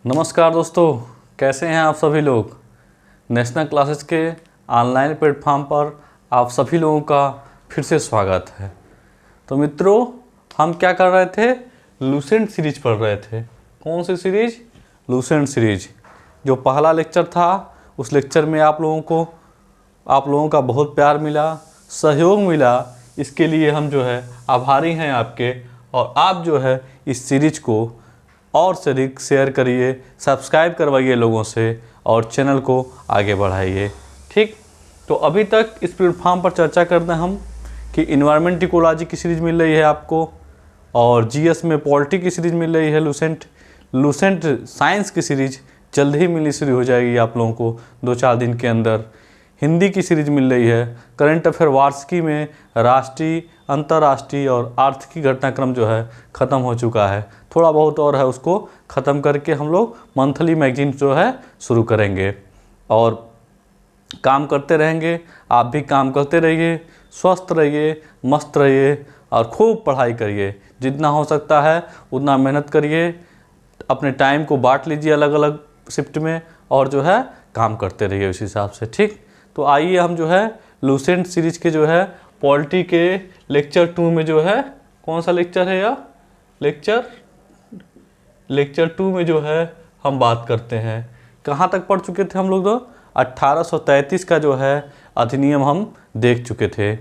नमस्कार दोस्तों, कैसे हैं आप सभी लोग। नेशनल क्लासेस के ऑनलाइन प्लेटफॉर्म पर आप सभी लोगों का फिर से स्वागत है। तो मित्रों, हम क्या कर रहे थे, लूसेंट सीरीज पढ़ रहे थे। कौन सी सीरीज? Lucent series. जो पहला लेक्चर था उस लेक्चर में आप लोगों का बहुत प्यार मिला, सहयोग मिला। इसके लिए हम जो है आभारी हैं आपके। और आप जो है इस सीरीज को और से अधिक शेयर करिए, सब्सक्राइब करवाइए लोगों से और चैनल को आगे बढ़ाइए। ठीक, तो अभी तक इस प्लेटफॉर्म पर चर्चा करते हैं हम कि इन्वायरमेंट इकोलॉजी की सीरीज़ मिल रही है आपको, और जीएस में पॉलिटी की सीरीज़ मिल रही है लूसेंट साइंस की सीरीज़ जल्द ही मिलनी शुरू हो जाएगी आप लोगों को 2-4 दिन के अंदर। हिंदी की सीरीज़ मिल रही है। करंट अफेयर वार्षिकी में राष्ट्रीय, अंतर्राष्ट्रीय और आर्थिक घटनाक्रम जो है ख़त्म हो चुका है। थोड़ा बहुत और है, उसको ख़त्म करके हम लोग मंथली मैगजीन जो है शुरू करेंगे और काम करते रहेंगे। आप भी काम करते रहिए, स्वस्थ रहिए, मस्त रहिए और खूब पढ़ाई करिए। जितना हो सकता है उतना मेहनत करिए। अपने टाइम को बांट लीजिए अलग अलग शिफ्ट में और जो है काम करते रहिए उस हिसाब से। ठीक, तो आइए हम जो है लूसेंट सीरीज के जो है पॉलिटी के लेक्चर 2 में जो है, कौन सा लेक्चर है यह? लेक्चर 2 में जो है हम बात करते हैं। कहाँ तक पढ़ चुके थे हम लोग? तो 1833 का जो है अधिनियम हम देख चुके थे।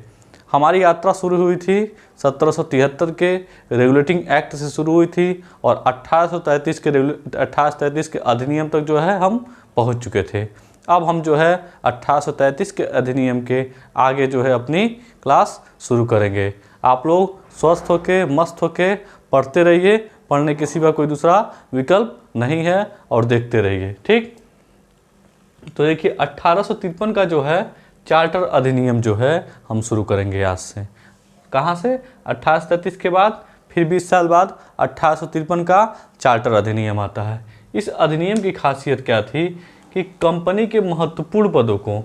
हमारी यात्रा शुरू हुई थी 1773 के रेगुलेटिंग एक्ट से शुरू हुई थी और 1833 के अधिनियम तक जो है हम पहुंच चुके थे। अब हम जो है 1833 के अधिनियम के आगे जो है अपनी क्लास शुरू करेंगे। आप लोग स्वस्थ होके, मस्त होके पढ़ते रहिए। पढ़ने के सिवा कोई दूसरा विकल्प नहीं है और देखते रहिए। ठीक, तो देखिए 1853 का जो है चार्टर अधिनियम जो है हम शुरू करेंगे आज से। कहाँ से? 1833 के बाद फिर 20 साल बाद 1853 का चार्टर अधिनियम आता है। इस अधिनियम की खासियत क्या थी कि कंपनी के महत्वपूर्ण पदों को,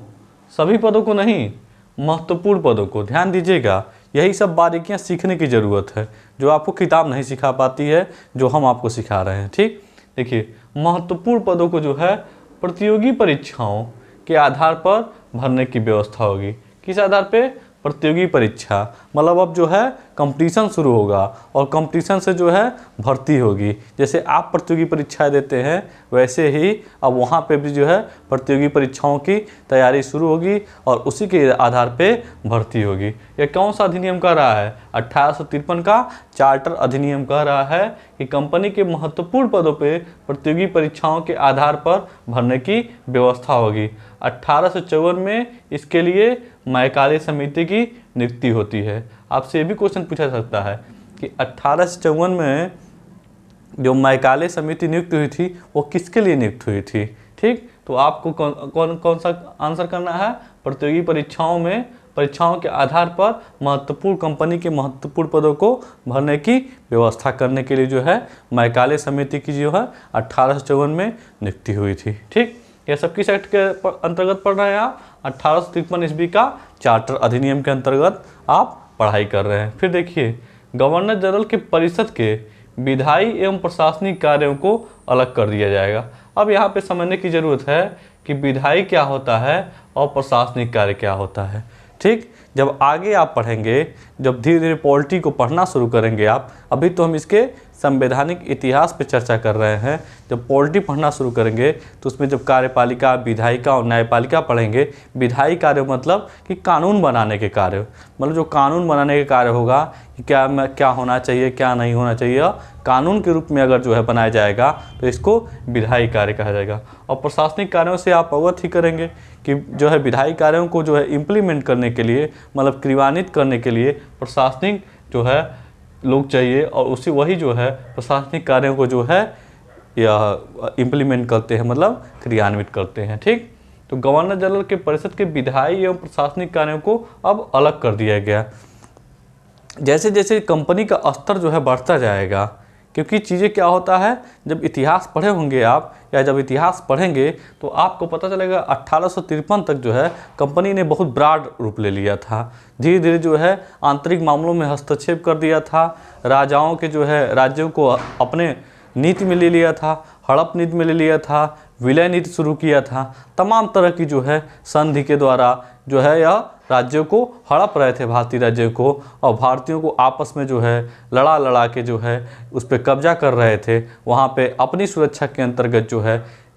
सभी पदों को नहीं, महत्वपूर्ण पदों को, ध्यान दीजिएगा, यही सब बारीकियां सीखने की ज़रूरत है जो आपको किताब नहीं सिखा पाती है, जो हम आपको सिखा रहे हैं। ठीक, देखिए महत्वपूर्ण पदों को जो है प्रतियोगी परीक्षाओं के आधार पर भरने की व्यवस्था होगी। किस आधार पे? प्रतियोगी परीक्षा। मतलब अब जो है कंपटीशन शुरू होगा और कंपटीशन से जो है भर्ती होगी। जैसे आप प्रतियोगी परीक्षाएं देते हैं वैसे ही अब वहाँ पे भी जो है प्रतियोगी परीक्षाओं की तैयारी शुरू होगी और उसी के आधार पे भर्ती होगी। ये कौन सा अधिनियम कह रहा है? 1853 का चार्टर अधिनियम कह रहा है कि कंपनी के महत्वपूर्ण पदों पे प्रतियोगी परीक्षाओं के आधार पर भरने की व्यवस्था होगी। 1854 में इसके लिए मैकाले समिति की नियुक्ति होती है। आपसे ये भी क्वेश्चन पूछा जा सकता है कि 1854 में जो मैकाले समिति नियुक्त हुई थी वो किसके लिए नियुक्त हुई थी? ठीक, तो आपको कौन सा आंसर करना है? प्रतियोगी परीक्षाओं के आधार पर महत्वपूर्ण कंपनी के महत्वपूर्ण पदों को भरने की व्यवस्था करने के लिए जो है मैकाले समिति की जो है 1854 में नियुक्ति हुई थी। ठीक, यह सब किस एक्ट के अंतर्गत पढ़ रहे हैं आप? 1853 ईस्वी का चार्टर अधिनियम के अंतर्गत आप पढ़ाई कर रहे हैं। फिर देखिए, गवर्नर जनरल के परिषद के विधायी एवं प्रशासनिक कार्यों को अलग कर दिया जाएगा। अब यहाँ पे समझने की ज़रूरत है कि विधायी क्या होता है और प्रशासनिक कार्य क्या होता है। ठीक, जब आगे आप पढ़ेंगे, जब धीरे धीरे पॉलिटी को पढ़ना शुरू करेंगे आप, अभी तो हम इसके संवैधानिक इतिहास पे चर्चा कर रहे हैं। जब पॉलिटी पढ़ना शुरू करेंगे तो उसमें जब कार्यपालिका, विधायिका और न्यायपालिका पढ़ेंगे, विधायी कार्य मतलब कि कानून बनाने के कार्य, मतलब जो कानून बनाने के कार्य होगा कि क्या होना चाहिए, क्या नहीं होना चाहिए, कानून के रूप में अगर जो है बनाया जाएगा तो इसको विधायी कार्य कहा जाएगा। और प्रशासनिक कार्यों से आप अवगत ही करेंगे कि जो है विधायी कार्यों को जो है इम्प्लीमेंट करने के लिए, मतलब क्रियान्वित करने के लिए प्रशासनिक जो है लोग चाहिए और वही जो है प्रशासनिक कार्यों को जो है या इम्प्लीमेंट करते हैं, मतलब क्रियान्वित करते हैं। ठीक, तो गवर्नर जनरल के परिषद के विधायी एवं प्रशासनिक कार्यों को अब अलग कर दिया गया। जैसे जैसे कंपनी का स्तर जो है बढ़ता जाएगा, क्योंकि चीज़ें क्या होता है, जब इतिहास पढ़े होंगे आप या जब इतिहास पढ़ेंगे तो आपको पता चलेगा 1853 तक जो है कंपनी ने बहुत ब्रॉड रूप ले लिया था। धीरे धीरे जो है आंतरिक मामलों में हस्तक्षेप कर दिया था, राजाओं के जो है राज्यों को अपने नीति में ले लिया था। हड़प नीति में ले लिया था, विलय नीति शुरू किया था। तमाम तरह की जो है संधि के द्वारा जो है यह राज्यों को हड़प रहे थे, भारतीय राज्यों को, और भारतीयों को आपस में जो है लड़ा लड़ा के जो है उस पर कब्जा कर रहे थे। वहाँ पे अपनी सुरक्षा के अंतर्गत जो है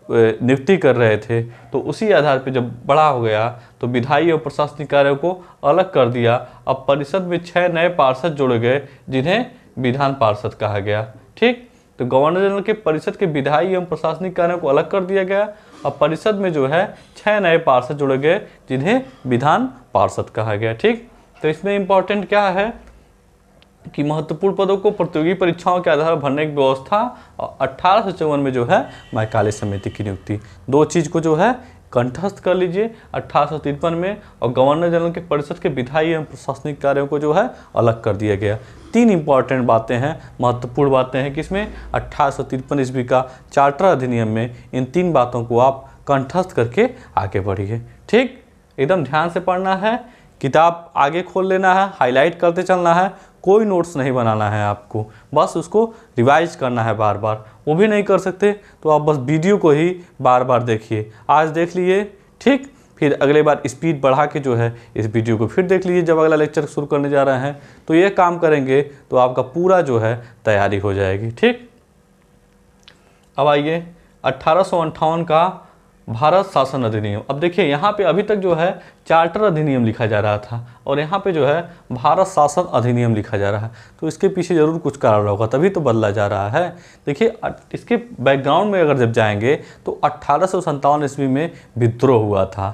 नियुक्ति कर रहे थे। तो उसी आधार पे जब बड़ा हो गया तो विधायी और प्रशासनिक कार्यों को अलग कर दिया। अब परिषद में 6 नए पार्षद जोड़े गए जिन्हें विधान पार्षद कहा गया। ठीक, तो गवर्नर जनरल के परिषद के विधायी एवं प्रशासनिक कार्यों को अलग कर दिया गया। अब परिषद में जो है 6 नए पार्षद जोड़े गए जिन्हें विधान पार्षद कहा गया। ठीक, तो इसमें इम्पोर्टेंट क्या है कि महत्वपूर्ण पदों को प्रतियोगी परीक्षाओं के आधार पर भरने की व्यवस्था, और 1854 में जो है मैकाले समिति की नियुक्ति। 2 चीज़ को जो है कंठस्थ कर लीजिए 1853 में, और गवर्नर जनरल के परिषद के विधायी एवं प्रशासनिक कार्यों को जो है अलग कर दिया गया। 3 इंपॉर्टेंट बातें हैं, महत्वपूर्ण बातें हैं किसमें, 1853 ईस्वी का चार्टर अधिनियम में। इन 3 बातों को आप कंठस्थ करके आगे बढ़िए। ठीक, एकदम ध्यान से पढ़ना है, किताब आगे खोल लेना है, हाईलाइट करते चलना है, कोई नोट्स नहीं बनाना है आपको, बस उसको रिवाइज करना है बार बार। वो भी नहीं कर सकते तो आप बस वीडियो को ही बार बार देखिए। आज देख लिए, ठीक, फिर अगले बार स्पीड बढ़ा के जो है इस वीडियो को फिर देख लीजिए जब अगला लेक्चर शुरू करने जा रहे हैं। तो ये काम करेंगे तो आपका पूरा जो है तैयारी हो जाएगी। ठीक, अब आइए 1858 का भारत शासन अधिनियम। अब देखिए यहाँ पे अभी तक जो है चार्टर अधिनियम लिखा जा रहा था और यहाँ पे जो है भारत शासन अधिनियम लिखा जा रहा है। तो इसके पीछे ज़रूर कुछ कारण होगा, तभी तो बदला जा रहा है। देखिए इसके बैकग्राउंड में अगर जब जाएंगे तो 1857 ईस्वी में विद्रोह हुआ था।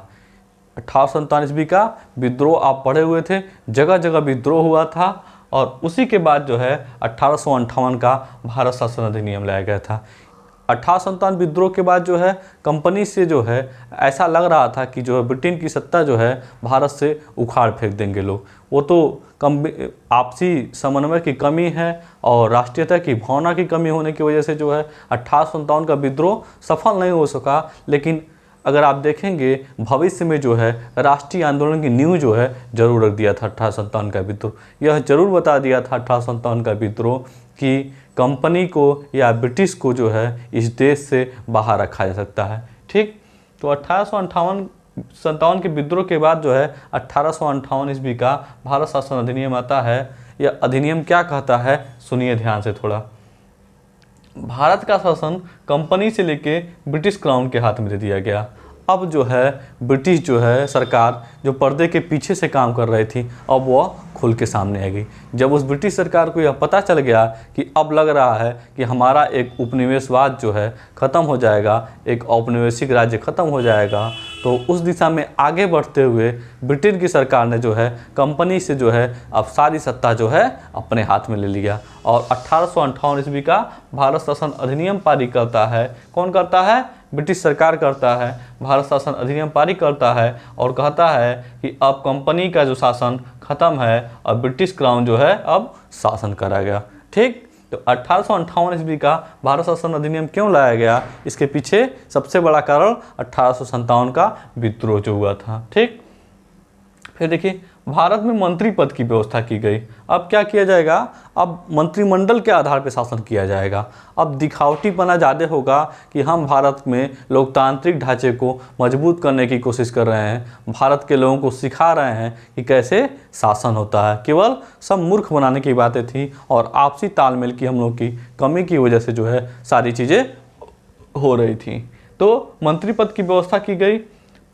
1857 ईस्वी का विद्रोह आप पढ़े हुए थे, जगह जगह विद्रोह हुआ था, और उसी के बाद जो है 1858 का भारत शासन अधिनियम लाया गया था। 1857 विद्रोह के बाद जो है कंपनी से जो है ऐसा लग रहा था कि जो है ब्रिटेन की सत्ता जो है भारत से उखाड़ फेंक देंगे लोग। वो तो आपसी समन्वय की कमी है और राष्ट्रीयता की भावना की कमी होने की वजह से जो है 1857 का विद्रोह सफल नहीं हो सका। लेकिन अगर आप देखेंगे भविष्य में जो है राष्ट्रीय आंदोलन की नींव जो है जरूर रख दिया था 1857 का विद्रोह। यह जरूर बता दिया था 1857 का विद्रोह कि कंपनी को या ब्रिटिश को जो है इस देश से बाहर रखा जा सकता है। ठीक, तो 1857 के विद्रोह के बाद जो है 1858 ईस्वी का भारत शासन अधिनियम आता है। यह अधिनियम क्या कहता है सुनिए ध्यान से थोड़ा। भारत का शासन कंपनी से लेके ब्रिटिश क्राउन के हाथ में दे दिया गया। अब जो है ब्रिटिश जो है सरकार जो पर्दे के पीछे से काम कर रही थी अब वह खुल के सामने आ गई। जब उस ब्रिटिश सरकार को यह पता चल गया कि अब लग रहा है कि हमारा एक उपनिवेशवाद जो है ख़त्म हो जाएगा, एक औपनिवेशिक राज्य ख़त्म हो जाएगा, तो उस दिशा में आगे बढ़ते हुए ब्रिटेन की सरकार ने जो है कंपनी से जो है अब सारी सत्ता जो है अपने हाथ में ले लिया और 1858 ईस्वी का भारत शासन अधिनियम पारित करता है। कौन करता है? ब्रिटिश सरकार करता है। भारत शासन अधिनियम पारित करता है और कहता है कि अब कंपनी का जो शासन ख़त्म है और ब्रिटिश क्राउन जो है अब शासन करा गया। ठीक, तो 1858 ईस्वी का भारत शासन अधिनियम क्यों लाया गया? इसके पीछे सबसे बड़ा कारण 1857 का विद्रोह जो हुआ था। ठीक, फिर देखिए भारत में मंत्री पद की व्यवस्था की गई। अब क्या किया जाएगा? अब मंत्रिमंडल के आधार पर शासन किया जाएगा। अब दिखावटीपना ज़्यादा होगा कि हम भारत में लोकतांत्रिक ढांचे को मजबूत करने की कोशिश कर रहे हैं, भारत के लोगों को सिखा रहे हैं कि कैसे शासन होता है। केवल सब मूर्ख बनाने की बातें थी और आपसी तालमेल की हम लोग की कमी की वजह से जो है सारी चीज़ें हो रही थी। तो मंत्री पद की व्यवस्था की गई।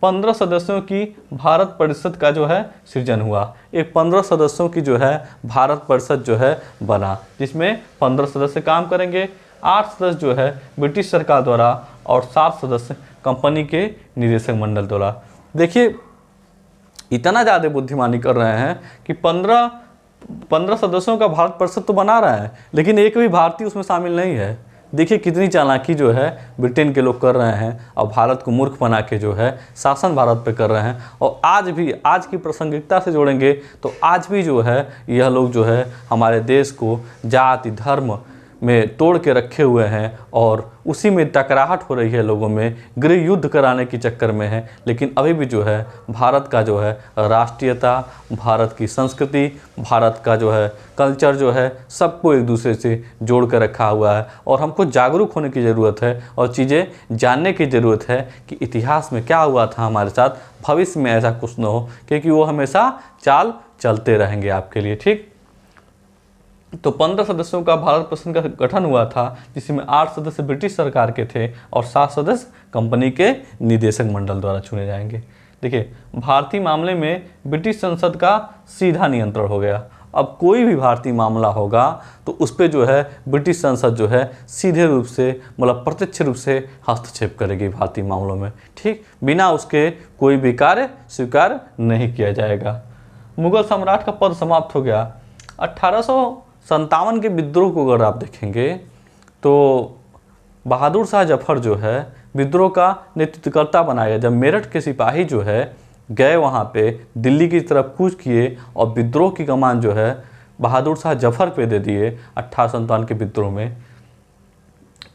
15 सदस्यों की भारत परिषद का जो है सृजन हुआ। एक 15 सदस्यों की जो है भारत परिषद जो है बना, जिसमें 15 सदस्य काम करेंगे। 8 सदस्य जो है ब्रिटिश सरकार द्वारा और 7 सदस्य कंपनी के निदेशक मंडल द्वारा। देखिए इतना ज़्यादा बुद्धिमानी कर रहे हैं कि 15 सदस्यों का भारत परिषद तो बना रहे हैं लेकिन एक भी भारतीय उसमें शामिल नहीं है। देखिए कितनी चालाकी जो है ब्रिटेन के लोग कर रहे हैं और भारत को मूर्ख बना के जो है शासन भारत पे कर रहे हैं। और आज भी आज की प्रासंगिकता से जोड़ेंगे तो आज भी जो है यह लोग जो है हमारे देश को जाति धर्म में तोड़ के रखे हुए हैं और उसी में टकराहट हो रही है लोगों में, गृह युद्ध कराने के चक्कर में है। लेकिन अभी भी जो है भारत का जो है राष्ट्रीयता, भारत की संस्कृति, भारत का जो है कल्चर जो है सबको एक दूसरे से जोड़ कर रखा हुआ है। और हमको जागरूक होने की ज़रूरत है और चीज़ें जानने की ज़रूरत है कि इतिहास में क्या हुआ था हमारे साथ, भविष्य में ऐसा कुछ न हो, क्योंकि वो हमेशा चाल चलते रहेंगे आपके लिए। ठीक, तो 15 सदस्यों का भारत प्रशासन का गठन हुआ था, जिसमें 8 सदस्य ब्रिटिश सरकार के थे और 7 सदस्य कंपनी के निदेशक मंडल द्वारा चुने जाएंगे। देखिए, भारतीय मामले में ब्रिटिश संसद का सीधा नियंत्रण हो गया। अब कोई भी भारतीय मामला होगा तो उस पर जो है ब्रिटिश संसद जो है सीधे रूप से, मतलब प्रत्यक्ष रूप से हस्तक्षेप करेगी भारतीय मामलों में। ठीक, बिना उसके कोई भी कार्य स्वीकार नहीं किया जाएगा। मुगल सम्राट का पद समाप्त हो गया। 1857 के विद्रोह को अगर आप देखेंगे तो बहादुर शाह जफर जो है विद्रोह का नेतृत्वकर्ता बनाया गया। जब मेरठ के सिपाही जो है गए वहाँ पे दिल्ली की तरफ कूच किए और विद्रोह की कमान जो है बहादुर शाह जफर पे दे दिए 1857 के विद्रोह में,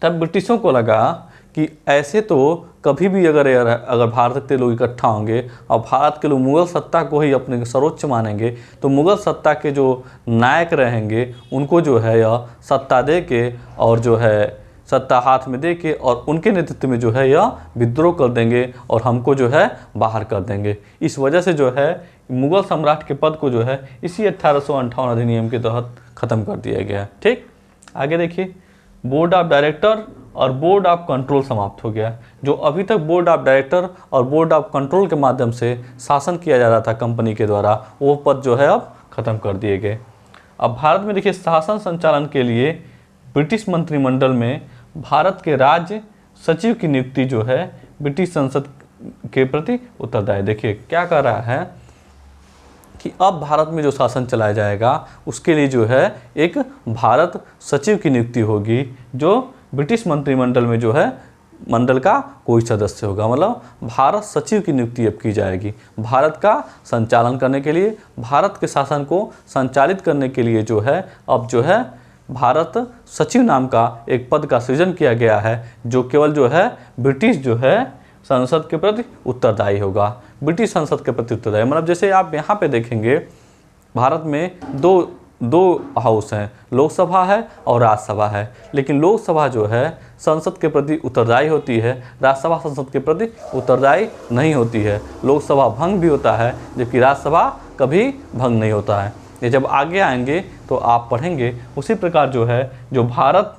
तब ब्रिटिशों को लगा कि ऐसे तो कभी भी अगर भारत के लोग इकट्ठा होंगे और भारत के लोग मुग़ल सत्ता को ही अपने सर्वोच्च मानेंगे, तो मुग़ल सत्ता के जो नायक रहेंगे उनको जो है यह सत्ता दे के और जो है सत्ता हाथ में दे के और उनके नेतृत्व में जो है यह विद्रोह कर देंगे और हमको जो है बाहर कर देंगे। इस वजह से जो है मुग़ल सम्राट के पद को जो है इसी 1858 अधिनियम के तहत ख़त्म कर दिया गया। ठीक, आगे देखिए, बोर्ड ऑफ डायरेक्टर और बोर्ड ऑफ कंट्रोल समाप्त हो गया। जो अभी तक बोर्ड ऑफ डायरेक्टर और बोर्ड ऑफ कंट्रोल के माध्यम से शासन किया जा रहा था कंपनी के द्वारा, वो पद जो है अब ख़त्म कर दिए गए। अब भारत में देखिए, शासन संचालन के लिए ब्रिटिश मंत्रिमंडल में भारत के राज्य सचिव की नियुक्ति जो है ब्रिटिश संसद के प्रति उत्तरदायी। देखिए क्या कर रहा है कि अब भारत में जो शासन चलाया जाएगा उसके लिए जो है एक भारत सचिव की नियुक्ति होगी, जो ब्रिटिश मंत्रिमंडल में जो है मंडल का कोई सदस्य होगा। मतलब भारत सचिव की नियुक्ति अब की जाएगी भारत का संचालन करने के लिए, भारत के शासन को संचालित करने के लिए जो है अब जो है भारत सचिव नाम का एक पद का सृजन किया गया है, जो केवल जो है ब्रिटिश जो है संसद के प्रति उत्तरदायी होगा। ब्रिटिश संसद के प्रति उत्तरदायी मतलब जैसे आप यहाँ पे देखेंगे भारत में दो हाउस हैं, लोकसभा है और राज्यसभा है। लेकिन लोकसभा जो है संसद के प्रति उत्तरदायी होती है, राज्यसभा संसद के प्रति उत्तरदायी नहीं होती है। लोकसभा भंग भी होता है जबकि राज्यसभा कभी भंग नहीं होता है। ये जब आगे आएंगे तो आप पढ़ेंगे। उसी प्रकार जो है जो भारत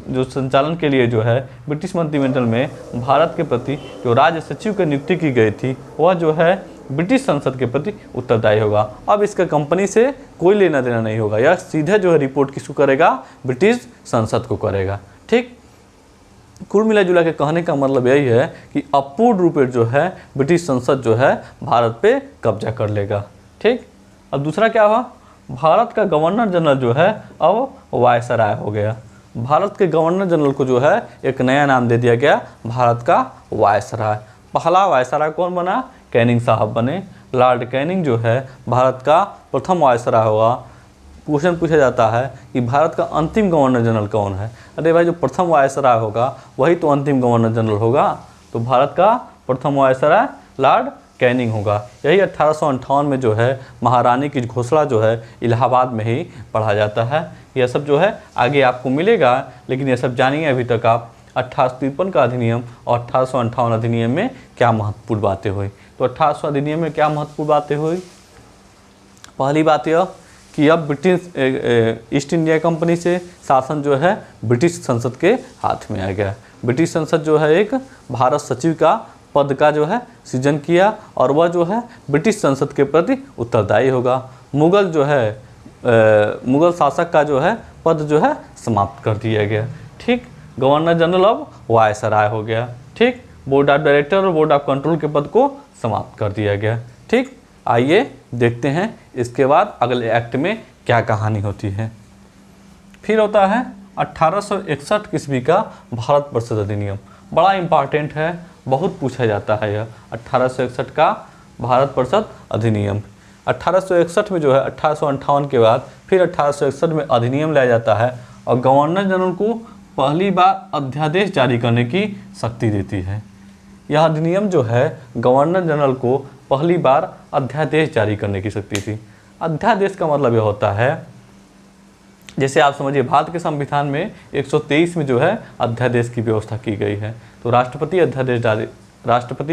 जो संचालन के लिए जो है ब्रिटिश मंत्रिमंडल में भारत के प्रति जो राज्य सचिव की नियुक्ति की गई थी वह जो है ब्रिटिश संसद के प्रति उत्तरदायी होगा। अब इसका कंपनी से कोई लेना देना नहीं होगा, यह सीधे जो है रिपोर्ट किसको करेगा, ब्रिटिश संसद को करेगा। ठीक, कुल मिला जुला के कहने का मतलब यही है कि अपूर्ण रूप से जो है ब्रिटिश संसद जो है भारत पे कब्जा कर लेगा। ठीक, अब दूसरा क्या हुआ, भारत का गवर्नर जनरल जो है अब वायसराय हो गया। भारत के गवर्नर जनरल को जो है एक नया नाम दे दिया गया, भारत का वायसराय। पहला वायसराय कौन बना, कैनिंग साहब बने। लॉर्ड कैनिंग जो है भारत का प्रथम वायसराय होगा। क्वेश्चन पूछा जाता है कि भारत का अंतिम गवर्नर जनरल कौन है। अरे भाई, जो प्रथम वायसराय होगा वही तो अंतिम गवर्नर जनरल होगा, तो भारत का प्रथम वायसराय लॉर्ड कैनिंग होगा। यही 1858 में जो है महारानी की घोषणा जो है इलाहाबाद में ही पढ़ा जाता है। यह सब जो है आगे आपको मिलेगा, लेकिन यह सब जानिए अभी तक आप 1853 का अधिनियम और 1858 अधिनियम में क्या महत्वपूर्ण बातें हुई। तो 1800 अधिनियम में क्या महत्वपूर्ण बातें हुई, पहली बात यह कि अब ब्रिटिश ईस्ट इंडिया कंपनी से शासन जो है ब्रिटिश संसद के हाथ में आ गया। ब्रिटिश संसद जो है एक भारत सचिव का पद का जो है सृजन किया और वह जो है ब्रिटिश संसद के प्रति उत्तरदायी होगा। मुगल जो है मुगल शासक का जो है पद जो है समाप्त कर दिया गया। ठीक, गवर्नर जनरल अब वायसराय हो गया। ठीक, बोर्ड ऑफ डायरेक्टर और बोर्ड ऑफ कंट्रोल के पद को समाप्त कर दिया गया। ठीक, आइए देखते हैं इसके बाद अगले एक्ट में क्या कहानी होती है। फिर होता है 1861 ईस्वी का भारत परिषद अधिनियम। बड़ा इम्पॉर्टेंट है, बहुत पूछा जाता है यह 1861 का भारत परिषद अधिनियम। 1861 में जो है 1858 के बाद फिर 1861 में अधिनियम लाया जाता है और गवर्नर जनरल को पहली बार अध्यादेश जारी करने की शक्ति देती है। यह अधिनियम जो है गवर्नर जनरल को पहली बार अध्यादेश जारी करने की शक्ति थी। अध्यादेश का मतलब यह होता है, जैसे आप समझिए भारत के संविधान में 123 में जो है अध्यादेश की व्यवस्था की गई है, तो राष्ट्रपति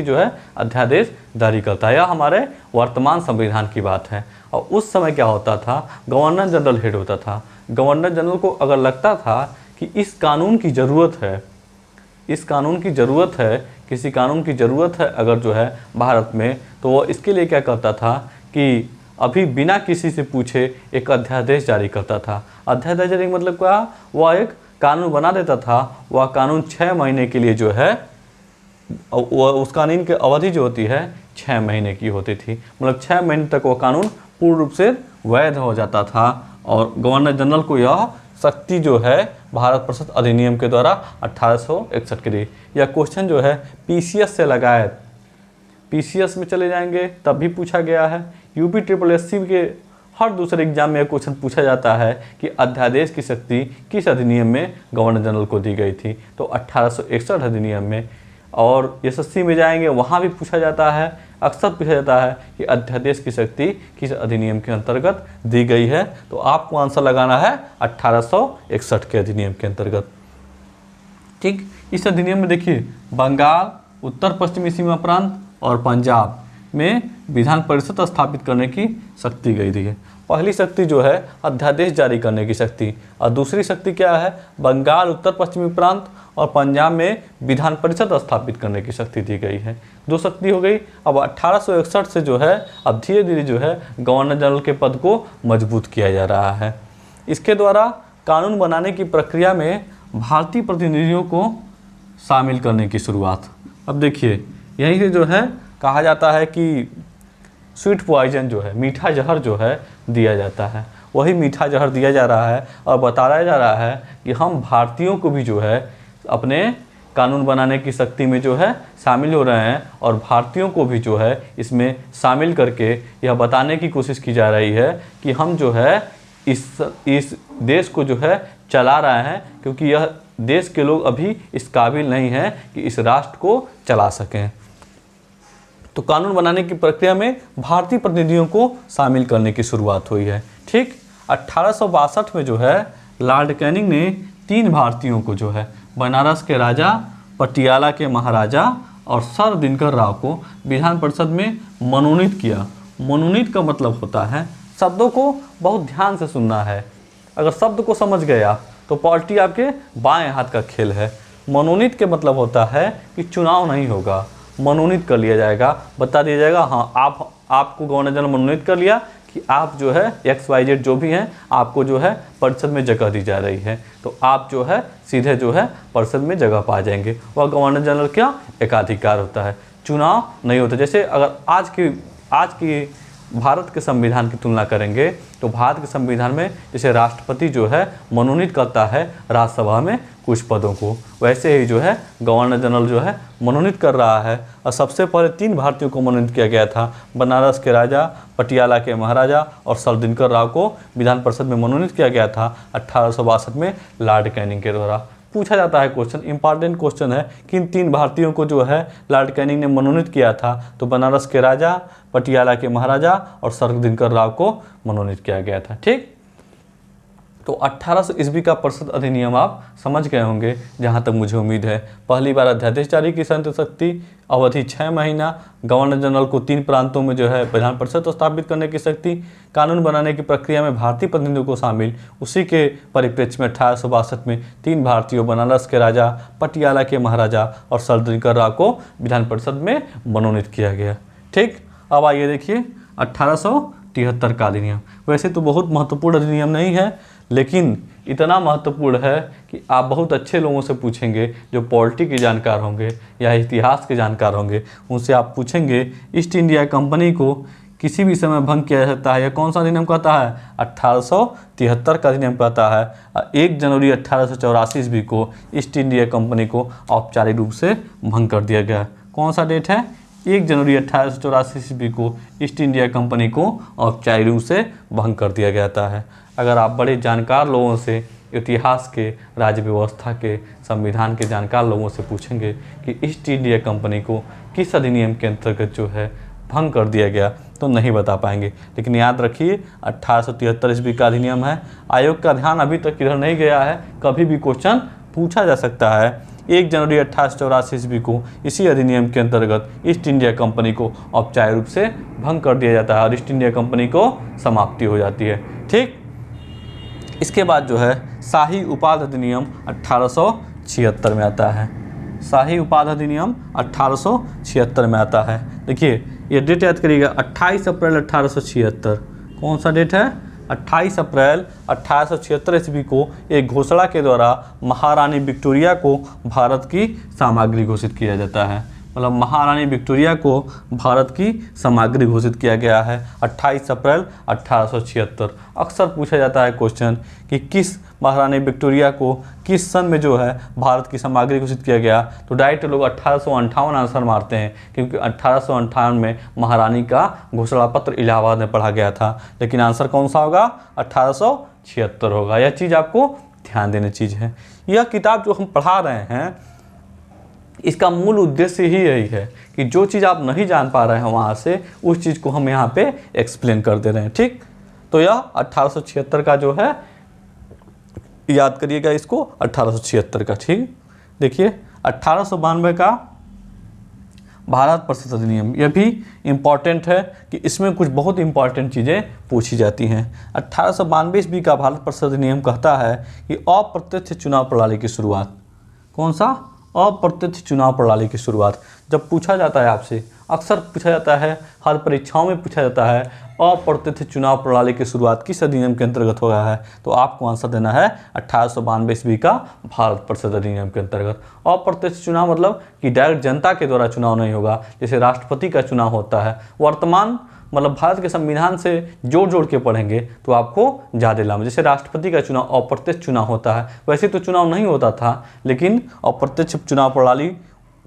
जो है अध्यादेश जारी करता है। यह हमारे वर्तमान संविधान की बात है। और उस समय क्या होता था, गवर्नर जनरल हेड होता था। गवर्नर जनरल को अगर लगता था कि इस कानून की ज़रूरत है, किसी कानून की ज़रूरत है अगर जो है भारत में, तो वो इसके लिए क्या करता था कि अभी बिना किसी से पूछे एक अध्यादेश जारी करता था। अध्यादेश जारी मतलब क्या, वह एक कानून बना देता था। वह कानून 6 महीने के लिए जो है, उस कानून की अवधि जो होती है 6 महीने की होती थी, मतलब 6 महीने तक वह कानून पूर्ण रूप से वैध हो जाता था। और गवर्नर जनरल को यह शक्ति जो है भारत परिषद अधिनियम के द्वारा 1861 के लिए। यह क्वेश्चन जो है पीसीएस से लगाए, पीसीएस में चले जाएंगे तब भी पूछा गया है। यूपी SSSC के हर दूसरे एग्जाम में यह क्वेश्चन पूछा जाता है कि अध्यादेश की शक्ति किस अधिनियम में गवर्नर जनरल को दी गई थी, तो 1861 अधिनियम में। और SSC में जाएंगे वहाँ भी पूछा जाता है, अक्सर पूछा जाता है कि अध्यादेश की शक्ति किस अधिनियम के अंतर्गत दी गई है, तो आपको आंसर लगाना है 1861 के अधिनियम के अंतर्गत। ठीक, इस अधिनियम में देखिए बंगाल, उत्तर पश्चिमी सीमा प्रांत और पंजाब में विधान परिषद स्थापित करने की शक्ति गई थी। पहली शक्ति जो है अध्यादेश जारी करने की शक्ति, और दूसरी शक्ति क्या है, बंगाल, उत्तर पश्चिमी प्रांत और पंजाब में विधान परिषद स्थापित करने की शक्ति दी गई है। 2 शक्ति हो गई। अब 1861 से जो है अब धीरे धीरे जो है गवर्नर जनरल के पद को मजबूत किया जा रहा है। इसके द्वारा कानून बनाने की प्रक्रिया में भारतीय प्रतिनिधियों को शामिल करने की शुरुआत। अब देखिए यहीं से जो है कहा जाता है कि स्वीट पॉइजन जो है, मीठा जहर जो है दिया जाता है, वही मीठा जहर दिया जा रहा है और बताया जा रहा है कि हम भारतीयों को भी जो है अपने कानून बनाने की शक्ति में जो है शामिल हो रहे हैं, और भारतीयों को भी जो है इसमें शामिल करके यह बताने की कोशिश की जा रही है कि हम जो है इस देश को जो है चला रहे हैं, क्योंकि यह देश के लोग अभी इस काबिल नहीं हैं कि इस राष्ट्र को चला सकें। तो कानून बनाने की प्रक्रिया में भारतीय प्रतिनिधियों को शामिल करने की शुरुआत हुई है। ठीक, 1862 में जो है लॉर्ड कैनिंग ने 3 भारतीयों को जो है बनारस के राजा, पटियाला के महाराजा और सर दिनकर राव को विधान परिषद में मनोनीत किया। मनोनीत का मतलब होता है, शब्दों को बहुत ध्यान से सुनना है। अगर शब्द को समझ गए आप तो पॉलिटी आपके बाएं हाथ का खेल है। मनोनीत के मतलब होता है कि चुनाव नहीं होगा, मनोनीत कर लिया जाएगा, बता दिया जाएगा हाँ आपको गवर्नर जनरल मनोनीत कर लिया कि आप जो है XYZ जो भी हैं आपको जो है परिषद में जगह दी जा रही है, तो आप जो है सीधे जो है परिषद में जगह पा जाएंगे। वह गवर्नर जनरल क्या एकाधिकार होता है, चुनाव नहीं होता। जैसे अगर आज की भारत के संविधान की तुलना करेंगे तो भारत के संविधान में जैसे राष्ट्रपति जो है मनोनीत करता है राज्यसभा में कुछ पदों को, वैसे ही जो है गवर्नर जनरल जो है मनोनीत कर रहा है। और सबसे पहले 3 भारतीयों को मनोनीत किया गया था, बनारस के राजा, पटियाला के महाराजा और सर दिनकर राव को विधान परिषद में मनोनीत किया गया था 1862 में लॉर्ड कैनिंग के द्वारा। पूछा जाता है क्वेश्चन, इंपॉर्टेंट क्वेश्चन है, किन 3 भारतीयों को जो है लॉर्ड कैनिंग ने मनोनीत किया था, तो बनारस के राजा, पटियाला के महाराजा और सर दिनकर राव को मनोनीत किया गया था। ठीक, तो 1800 ईस्वी का परिषद अधिनियम आप समझ गए होंगे जहां तक मुझे उम्मीद है। पहली बार अध्यादेश जारी की शक्ति, अवधि 6 महीना, गवर्नर जनरल को 3 प्रांतों में जो है विधान परिषद स्थापित करने की शक्ति, कानून बनाने की प्रक्रिया में भारतीय प्रतिनिधियों को शामिल। उसी के परिप्रेक्ष्य में 1862 में 3 भारतीयों, बनारस के राजा, पटियाला के महाराजा और सर दिनकर राव को विधान परिषद में मनोनीत किया गया। ठीक, अब आइए देखिए 1873 का अधिनियम। वैसे तो बहुत महत्वपूर्ण अधिनियम नहीं है, लेकिन इतना महत्वपूर्ण है कि आप बहुत अच्छे लोगों से पूछेंगे जो पॉलिटी के जानकार होंगे या इतिहास के जानकार होंगे, उनसे आप पूछेंगे ईस्ट इंडिया कंपनी को किसी भी समय भंग किया जा सकता है। यह कौन सा अधिनियम कहता है, 1873 का अधिनियम कहता है। 1 जनवरी 1884 ईस्वी को ईस्ट इंडिया कंपनी को औपचारिक रूप से भंग कर दिया गया। कौन सा डेट है, 1 जनवरी 1884 ईस्वी को ईस्ट इंडिया कंपनी को औपचारिक रूप से भंग कर दिया गया है। अगर आप बड़े जानकार लोगों से इतिहास के, राज्य व्यवस्था के, संविधान के जानकार लोगों से पूछेंगे कि ईस्ट इंडिया कंपनी को किस अधिनियम के अंतर्गत जो है भंग कर दिया गया, तो नहीं बता पाएंगे। लेकिन याद रखिए 1873 ईस्वी का अधिनियम है। आयोग का ध्यान अभी तक इधर नहीं गया है, कभी भी क्वेश्चन पूछा जा सकता है। 1 जनवरी 1884 ईस्वी को इसी अधिनियम के अंतर्गत ईस्ट इंडिया कंपनी को औपचारिक रूप से भंग कर दिया जाता है और ईस्ट इंडिया कंपनी को समाप्ति हो जाती है। ठीक, इसके बाद जो है शाही उपाधि अधिनियम 1876 में आता है। शाही उपाधि अधिनियम 1876 में आता है। देखिए ये डेट याद करिएगा, 28 अप्रैल 1876। कौन सा डेट है? 28 अप्रैल 1876 ईस्वी को एक घोषणा के द्वारा महारानी विक्टोरिया को भारत की सामग्री घोषित किया जाता है। मतलब महारानी विक्टोरिया को भारत की सामग्री घोषित किया गया है 28 अप्रैल 1876। अक्सर पूछा जाता है क्वेश्चन कि किस महारानी विक्टोरिया को किस सन में जो है भारत की सामग्री घोषित किया गया, तो डायरेक्ट लोग 1858 आंसर मारते हैं, क्योंकि 1858 में महारानी का घोषणा पत्र इलाहाबाद में पढ़ा गया था। लेकिन आंसर कौन सा होगा? 1876 होगा। यह चीज़ आपको ध्यान देने चीज़ है। यह किताब जो हम पढ़ा रहे हैं इसका मूल उद्देश्य ही यही है कि जो चीज़ आप नहीं जान पा रहे हैं वहाँ से उस चीज़ को हम यहाँ पे एक्सप्लेन कर दे रहे हैं। ठीक, तो यह 1876 का जो है, याद करिएगा इसको, 1876 का। ठीक, देखिए 1892 का भारत परिषद अधिनियम, यह भी इम्पॉर्टेंट है कि इसमें कुछ बहुत इंपॉर्टेंट चीज़ें पूछी जाती हैं। 1892 ईस्वी का भारत परिषद अधिनियम कहता है कि अप्रत्यक्ष चुनाव प्रणाली की शुरुआत। कौन सा? अप्रत्यक्ष चुनाव प्रणाली की शुरुआत। जब पूछा जाता है आपसे, अक्सर पूछा जाता है, हर परीक्षाओं में पूछा जाता है अप्रत्यक्ष चुनाव प्रणाली की शुरुआत किस अधिनियम के अंतर्गत हो रहा है, तो आपको आंसर देना है 1892 ईस्वी का भारत परिषद अधिनियम के अंतर्गत। अप्रत्यक्ष चुनाव मतलब कि डायरेक्ट जनता के द्वारा चुनाव नहीं होगा, जैसे राष्ट्रपति का चुनाव होता है। वर्तमान मतलब भारत के संविधान से जोड़ के पढ़ेंगे तो आपको ज़्यादा लाभ। जैसे राष्ट्रपति का चुनाव अप्रत्यक्ष चुनाव होता है, वैसे तो चुनाव नहीं होता था, लेकिन अप्रत्यक्ष चुनाव प्रणाली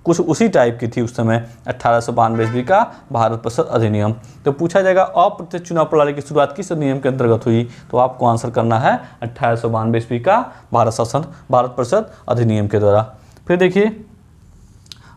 कुछ उसी टाइप की थी उस समय। 1892 ईस्वी का भारत परिषद अधिनियम। तो पूछा जाएगा अप्रत्यक्ष चुनाव प्रणाली की शुरुआत किस अधिनियम के अंतर्गत हुई, तो आपको आंसर करना है 1892 ईस्वी का भारत परिषद अधिनियम के द्वारा। फिर देखिए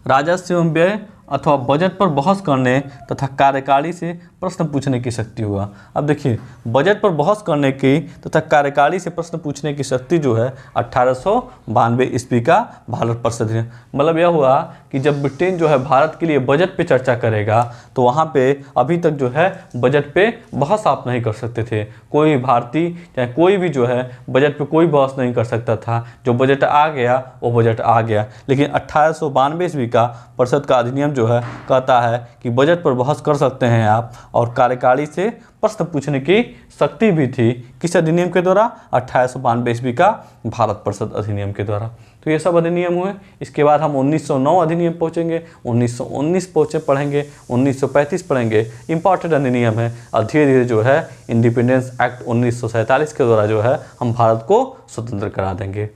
राजस्व एवं व्यय अथवा बजट पर बहस करने तथा कार्यकारिणी से प्रश्न पूछने की शक्ति हुआ। अब देखिए बजट पर बहस करने की तथा कार्यकारिणी से प्रश्न पूछने की शक्ति जो है 1892 ईस्वी का भारत परिषद है। मतलब यह हुआ कि जब ब्रिटेन जो है भारत के लिए बजट पे चर्चा करेगा तो वहाँ पे अभी तक जो है बजट पे बहस आप नहीं कर सकते थे। कोई भारतीय चाहे कोई भी जो है बजट पे कोई बहस नहीं कर सकता था। जो बजट आ गया वो बजट आ गया। लेकिन 1892 ईस्वी का परिषद का अधिनियम जो है कहता है कि बजट पर बहस कर सकते हैं आप, और कार्यकारिणी से प्रश्न पूछने की शक्ति भी थी। किस अधिनियम के द्वारा? 1892 ईस्वी का भारत परिषद अधिनियम के द्वारा। तो ये सब अधिनियम हुए। इसके बाद हम 1909 अधिनियम पहुँचेंगे, 1919 पढ़ेंगे, 1935 पढ़ेंगे। इंपॉर्टेंट अधिनियम है और धीरे धीरे जो है इंडिपेंडेंस एक्ट 1947 के द्वारा जो है हम भारत को स्वतंत्र करा देंगे।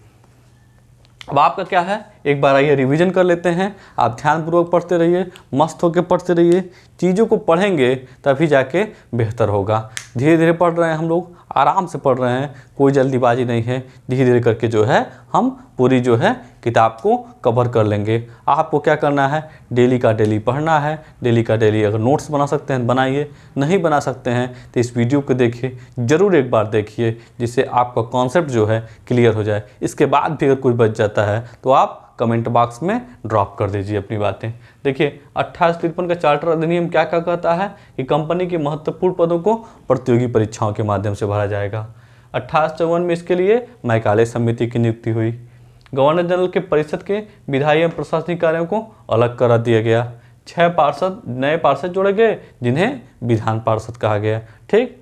अब आपका क्या है, एक बार आइए रिवीजन कर लेते हैं। आप ध्यानपूर्वक पढ़ते रहिए, मस्त होकर पढ़ते रहिए। चीज़ों को पढ़ेंगे तभी जाके बेहतर होगा। धीरे धीरे पढ़ रहे हैं हम लोग, आराम से पढ़ रहे हैं, कोई जल्दीबाजी नहीं है। धीरे धीरे करके जो है हम पूरी जो है किताब को कवर कर लेंगे। आपको क्या करना है, डेली का डेली पढ़ना है। डेली का डेली अगर नोट्स बना सकते हैं बनाइए, नहीं बना सकते हैं तो इस वीडियो को देखिए, ज़रूर एक बार देखिए, जिससे आपका कॉन्सेप्ट जो है क्लियर हो जाए। इसके बाद भी अगर कोई बच जाता है तो आप कमेंट बॉक्स में ड्रॉप कर दीजिए अपनी बातें। देखिए 1853 का चार्टर अधिनियम क्या क्या कहता है कि कंपनी के महत्वपूर्ण पदों को प्रतियोगी परीक्षाओं के माध्यम से भरा जाएगा। 1854 में इसके लिए मैकाले समिति की नियुक्ति हुई। गवर्नर जनरल के परिषद के विधायी एवं प्रशासनिक कार्यों को अलग करा दिया गया। 6 पार्षद नए पार्षद जोड़े गए जिन्हें विधान पार्षद कहा गया। ठीक,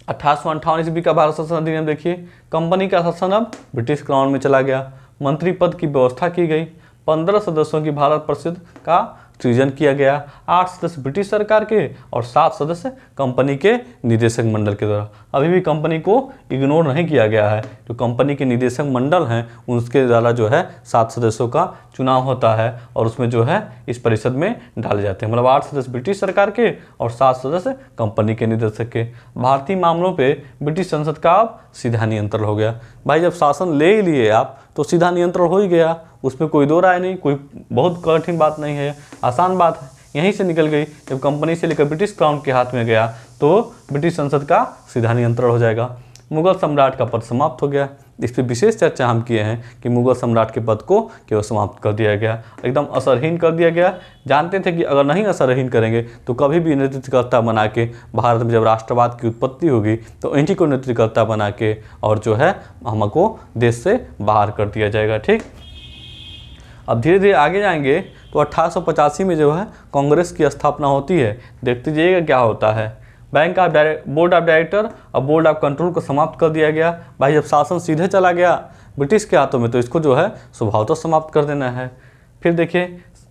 1858 ईस्वी का भारत शासन अधिनियम देखिए, कंपनी का शासन अब ब्रिटिश क्राउन में चला गया। मंत्री पद की व्यवस्था की गई। 15 सदस्यों की भारत परिषद का सृजन किया गया। 8 सदस्य ब्रिटिश सरकार के और 7 सदस्य कंपनी के निदेशक मंडल के द्वारा। अभी भी कंपनी को इग्नोर नहीं किया गया है। जो कंपनी के निदेशक मंडल हैं उनके द्वारा जो है 7 सदस्यों का चुनाव होता है और उसमें जो है इस परिषद में डाले जाते हैं। मतलब 8 सदस्य ब्रिटिश सरकार के और 7 सदस्य कंपनी के निदेशक के। भारतीय मामलों पर ब्रिटिश संसद का अब सीधा नियंत्रण हो गया। भाई जब शासन ले ही लिए आप तो सीधा नियंत्रण हो ही गया, उसमें कोई दो राय नहीं, कोई बहुत कठिन बात नहीं है, आसान बात है, यहीं से निकल गई। जब कंपनी से लेकर ब्रिटिश क्राउन के हाथ में गया तो ब्रिटिश संसद का सीधा नियंत्रण हो जाएगा। मुगल सम्राट का पद समाप्त हो गया। इस पर विशेष चर्चा हम किए हैं कि मुगल सम्राट के पद को केवल समाप्त कर दिया गया, एकदम असरहीन कर दिया गया। जानते थे कि अगर नहीं असरहीन करेंगे तो कभी भी नेतृत्वकर्ता बना के भारत में जब राष्ट्रवाद की उत्पत्ति होगी तो इन्हीं को नेतृत्वकर्ता बना के और जो है हमको देश से बाहर कर दिया जाएगा। ठीक, अब धीरे धीरे आगे जाएंगे तो 1885 में जो है कांग्रेस की स्थापना होती है। देखते जाइएगा क्या होता है। Bank of board of director और बोर्ड ऑफ कंट्रोल को समाप्त कर दिया गया। भाई जब शासन सीधे चला गया ब्रिटिश के हाथों में तो इसको जो है स्वभावतः समाप्त कर देना है। फिर देखिए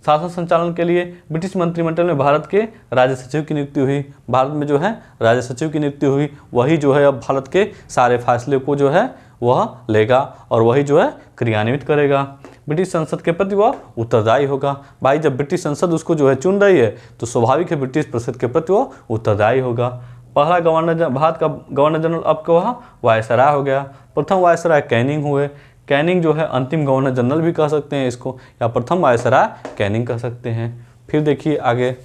शासन संचालन के लिए ब्रिटिश मंत्रिमंडल में भारत के राज्य सचिव की नियुक्ति हुई। भारत में जो है राज्य सचिव की नियुक्ति हुई, वही जो है अब भारत के सारे फैसले को जो है वह लेगा और वही जो है क्रियान्वित करेगा। ब्रिटिश संसद के प्रति वह उत्तरदायी होगा। भाई जब ब्रिटिश संसद उसको जो है चुन रही है तो स्वाभाविक है ब्रिटिश परिषद के प्रति वह उत्तरदायी होगा। पहला गवर्नर भारत का गवर्नर जनरल अब का वह वायसराय हो गया। प्रथम वायसराय कैनिंग हुए। कैनिंग जो है अंतिम गवर्नर जनरल भी कह सकते हैं इसको, या प्रथम वायसराय कैनिंग कह सकते हैं। फिर देखिए आगे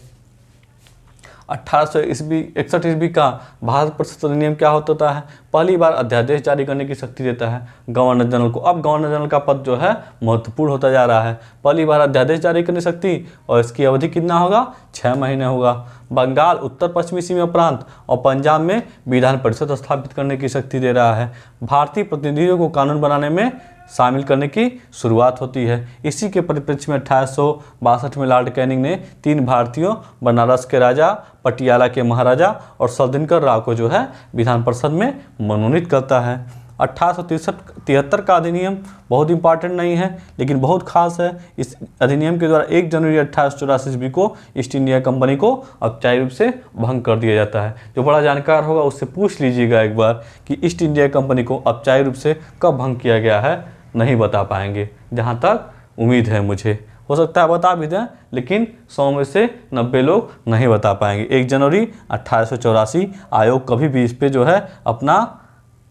1861 ईस्वी का भारत परिषद अधिनियम क्या होता है? पहली बार अध्यादेश जारी करने की शक्ति देता है गवर्नर जनरल को। अब गवर्नर जनरल का पद जो है महत्वपूर्ण होता जा रहा है। पहली बार अध्यादेश जारी करने की शक्ति और इसकी अवधि कितना होगा? 6 महीने होगा। बंगाल, उत्तर पश्चिमी सीमा प्रांत और पंजाब में विधान परिषद स्थापित करने की शक्ति दे रहा है। भारतीय प्रतिनिधियों को कानून बनाने में शामिल करने की शुरुआत होती है। इसी के परिप्रेक्ष्य में 1862 में लॉर्ड कैनिंग ने 3 भारतीयों, बनारस के राजा, पटियाला के महाराजा और सलदिनकर राव को जो है विधान परिषद में मनोनीत करता है। 1873 का अधिनियम बहुत इंपॉर्टेंट नहीं है लेकिन बहुत खास है। इस अधिनियम के द्वारा 1 जनवरी 1884 ईस्वी को ईस्ट इंडिया कंपनी को औपचारिक रूप से भंग कर दिया जाता है। जो बड़ा जानकार होगा उससे पूछ लीजिएगा एक बार कि ईस्ट इंडिया कंपनी को औपचारिक रूप से कब भंग किया गया है, नहीं बता पाएंगे जहाँ तक उम्मीद है मुझे। हो सकता है बता भी दें लेकिन 100 में से 90 लोग नहीं बता पाएंगे। 1 जनवरी 1884 आयोग कभी भी इस पर जो है अपना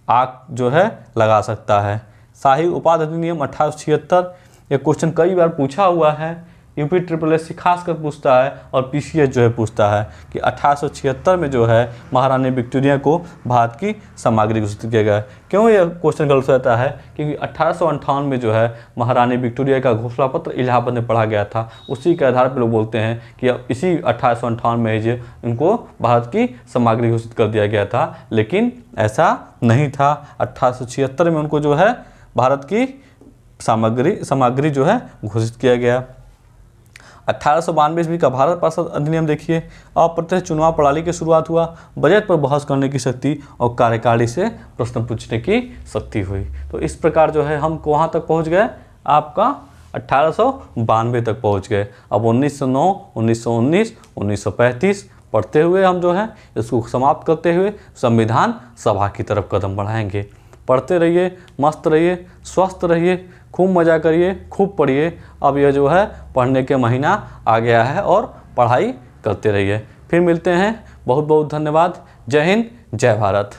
आँख जो है लगा सकता है। शाही उपाधि अधिनियम 1876, ये क्वेश्चन कई बार पूछा हुआ है। यूपी SSS खासकर पूछता है और PCS जो है पूछता है कि 1876 में जो है महारानी विक्टोरिया को भारत की सामग्री घोषित किया गया। क्यों यह क्वेश्चन गलत रहता है? क्योंकि 1858 में जो है महारानी विक्टोरिया का घोषणा पत्र इलाहाबाद में पढ़ा गया था। उसी के आधार पर लोग बोलते हैं कि अब इसी 1858 में जो इनको भारत की सामग्री घोषित कर दिया गया था, लेकिन ऐसा नहीं था। 1876 में उनको जो है भारत की सामग्री जो है घोषित किया गया। 1892 ईस्वी का भारत परिषद अधिनियम देखिए। अप्रत्यक्ष चुनाव प्रणाली की शुरुआत हुआ। बजट पर बहस करने की शक्ति और कार्यकारिणी से प्रश्न पूछने की शक्ति हुई। तो इस प्रकार जो है हम वहाँ तक पहुँच गए, आपका 1892 तक पहुँच गए। अब 1909, 1919, 1935 पढ़ते हुए हम जो है इसको समाप्त करते हुए संविधान सभा की तरफ कदम बढ़ाएंगे। पढ़ते रहिए, मस्त रहिए, स्वस्थ रहिए, खूब मज़ा करिए, खूब पढ़िए। अब यह जो है पढ़ने के महीना आ गया है और पढ़ाई करते रहिए। फिर मिलते हैं। बहुत बहुत धन्यवाद। जय हिंद, जय भारत।